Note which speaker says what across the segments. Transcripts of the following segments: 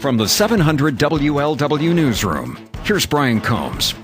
Speaker 1: From the 700 WLW Newsroom, here's Brian Combs.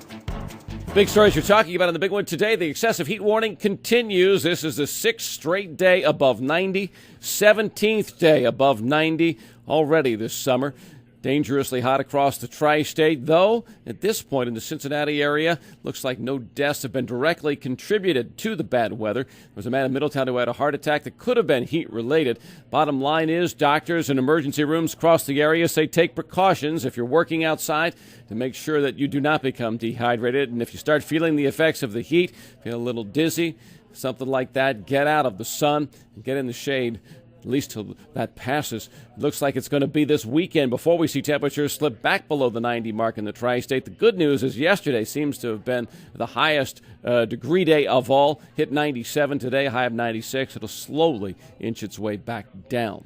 Speaker 2: Big stories you're talking about on the big one today. The excessive heat warning continues. This is the 6th straight day above 90, 17th day above 90 already this summer. Dangerously hot across the tri-state, though at this point in the Cincinnati area, looks like no deaths have been directly contributed to the bad weather. There was a man in Middletown who had a heart attack that could have been heat-related. Bottom line is doctors and emergency rooms across the area say take precautions if you're working outside to make sure that you do not become dehydrated. And if you start feeling the effects of the heat, feel a little dizzy, something like that, get out of the sun and get in the shade. At least till that passes. It looks like it's going to be this weekend before we see temperatures slip back below the 90 mark in the tri-state. The good news is yesterday seems to have been the highest degree day of all. Hit 97 today, high of 96. It'll slowly inch its way back down.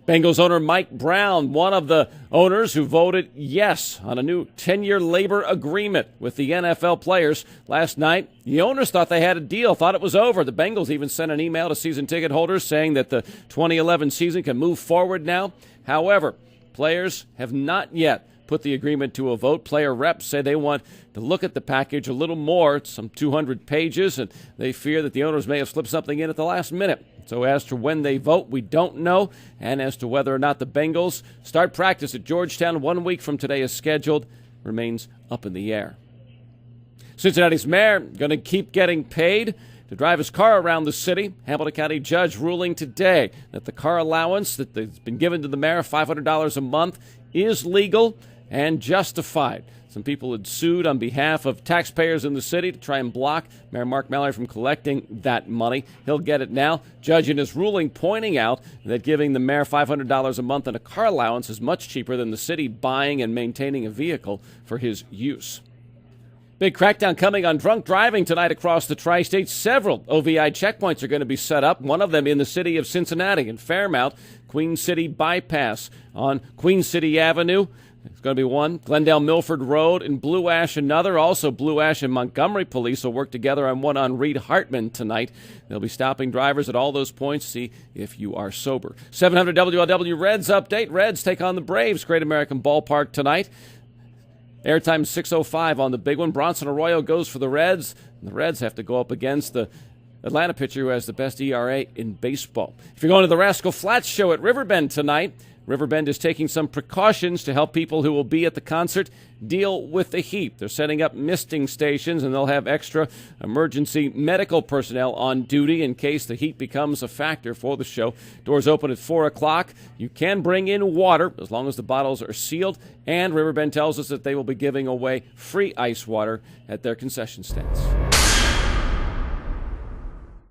Speaker 2: Bengals owner Mike Brown, one of the owners who voted yes on a new 10-year labor agreement with the NFL players last night. The owners thought they had a deal, thought it was over. The Bengals even sent an email to season ticket holders saying that the 2011 season can move forward now. However, players have not yet put the agreement to a vote. Player reps say they want to look at the package a little more. It's some 200 pages, and they fear that the owners may have slipped something in at the last minute. So as to when they vote, we don't know. And as to whether or not the Bengals start practice at Georgetown 1 week from today as scheduled, remains up in the air. Cincinnati's mayor going to keep getting paid to drive his car around the city. Hamilton County judge ruling today that the car allowance that has been given to the mayor, $500 a month, is legal and justified. Some people had sued on behalf of taxpayers in the city to try and block Mayor Mark Mallory from collecting that money. He'll get it now. Judge in his ruling pointing out that giving the mayor $500 a month in a car allowance is much cheaper than the city buying and maintaining a vehicle for his use. Big crackdown coming on drunk driving tonight across the tri-state. Several OVI checkpoints are going to be set up, one of them in the city of Cincinnati in Fairmount, Queen City Bypass on Queen City Avenue. It's going to be one. Glendale Milford Road and Blue Ash another. Also, Blue Ash and Montgomery Police will work together on one on Reed Hartman tonight. They'll be stopping drivers at all those points, see if you are sober. 700 WLW Reds update. Reds take on the Braves. Great American Ballpark tonight. Airtime 6:05 on the big one. Bronson Arroyo goes for the Reds. And the Reds have to go up against the Atlanta pitcher who has the best ERA in baseball. If you're going to the Rascal Flatts show at Riverbend tonight, Riverbend is taking some precautions to help people who will be at the concert deal with the heat. They're setting up misting stations, and they'll have extra emergency medical personnel on duty in case the heat becomes a factor for the show. Doors open at 4 o'clock. You can bring in water as long as the bottles are sealed, and Riverbend tells us that they will be giving away free ice water at their concession stands.